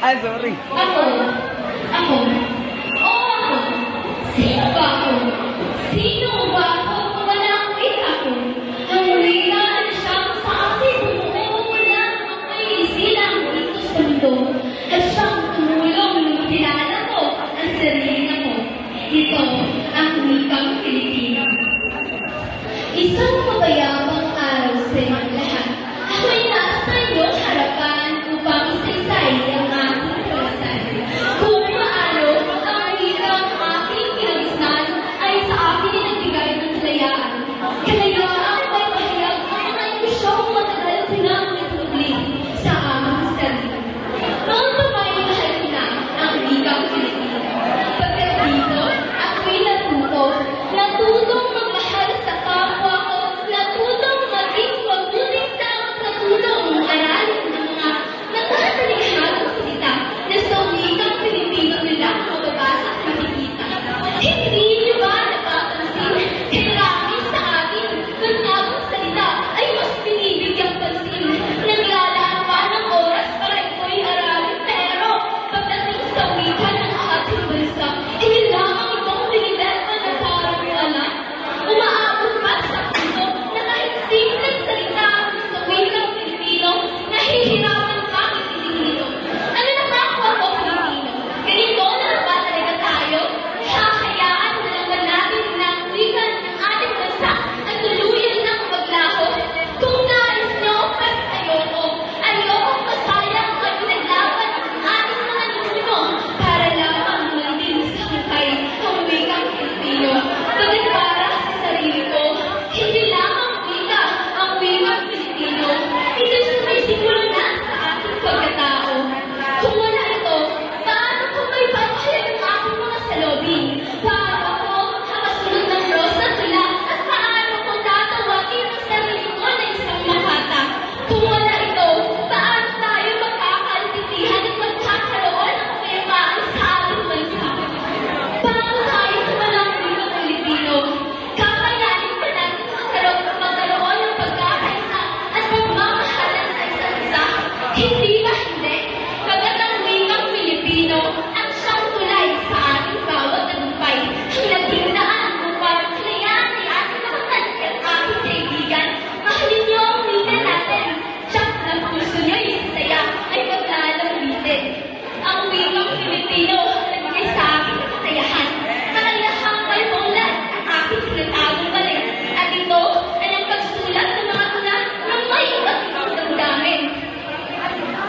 Ah, sorry. Ako. Ako. Oo, ako. Sino ba ako? Sino ba ako kung wala ang wika ko? Ang wika na siyang sa akin bumuwala ang may silang dito sa mundo. At siyang tumulong nung kilala ko ang sarili ko. Ito ang wikang Pilipino. Isang mabayabang araw sa inyong lahat. Ako'y nasa inyong harapan upang isaysay ang aking karanasan. Kung paano ang wikang aking kinagisnan ay sa akin nagbigay ng kalayaan. Kalayaan ay mahayag ang mga emosyong matagal ko nang natutuli sa aming sarili. Noon pa may mahal ko na ang wikang Pilipino. Pagkat dito, ako'y natutong magmahal sa kapwa ko, natutong maging mabuting tao, natutong aralin ng mga nagkakalihagang salita na sa wikang Pilipino nila mababasa at makikita. Hindi niyo ba napapansin? Karami sa atin ng bagong salita ay mas binibigyang pansin. Naglalaan pa ng oras para ito'y aralin, pero pagdating sa wika ng ating bansa, inilamang itong binibenta na parang wala. Umaabot pa sa puso na kahit simpleng salita sa wikang Pilipino, nahihirapan kang itigil ito. Ano na ba ako Pilipino? Ganito na ba talaga tayo? Hahayaan na lang ba natin na ang wika ng ating bansa at tuluyan ng maglaho? Kung nais nyo, mas ayoko masayang ang pinaglaban ng ating mga ninuno para lamang malitin sa hukay ang wikang Pilipino. Pagkat para sa sarili ko, hindi lamang wika ang wikang Pilipino. Ito'y sumisimulo na sa ating pagkatao. Kung wala ito, paano ko may papahayag ang aking mga salobin? Paano ako makasunod ng rosa tula? At paano ko tatawagin ang sarili ko na isang makata? Kung wala ito, paano tayo magkakaintindihan at magkakaroon ng kapayapaan sa ating bansa? Paano tayo kumalang wikang Pilipino? Kakayanin ba natin magkaroon ng pagkakaisa at pagmamahalan sa isa't isa? Hindi ba hindi? Pagkat ang wikang Pilipino ang siyang tulay sa ating bawat tagumpay. Ang naging daan upang kalayaan ay ating kapatid at ating kaibigan. Mahalin niyo ang wika natin. Siyak na puso niyo'y saya ay paglalawitin. Ang wikang Pilipino ang nagbigay sa aking katayahan. Kakayahang may paulan ang aking tinatawang balik. At ito ay ang pagsulat ng mga tula ng may iba't ibang damdamin.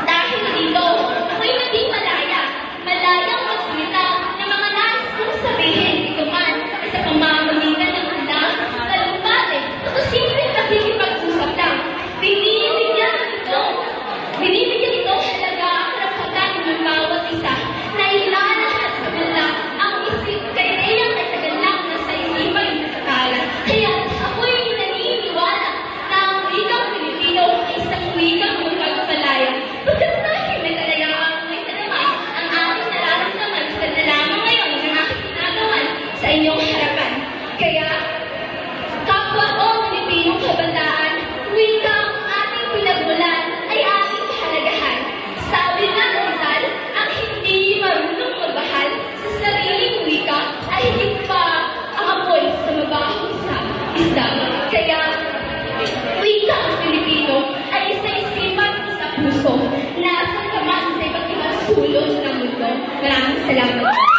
Dahil dito, ako'y naging malaya. Malayang magsalita ng mga nais kong sabihin. Ito man ay sa pamamagitan ng handang, talumpati, at sa simpleng nakikipag-usap lang. Binibigyan ito halaga ang karapatan ng bawat isa na ilalahat sa kanila ang isip kay Reyang ay tagal lang na sa isipan yung nakakalat. Kaya ako'y naniniwala na ang wikang Pilipino ay isang wikang magpagpalaya. Pagkat dahil may kalayaan may kadama, ang ating nararamdaman sa na lamang ngayon ng aking ginagawan sa inyong harapan. Kaya, kapwa ko Pilipinong kabataan, wika ang ating pinagmulan ay ating kahalagahan. Sabi nga ng Rizal, ang hindi marunong magbahal sa sariling wika ay higit pa ang apoy sa mabahong isda. Kaya, wika ang Pilipino ay isa-isipan sa puso. Nasa kaman sa iba't ibang sulok ng mundo. Maraming salamat.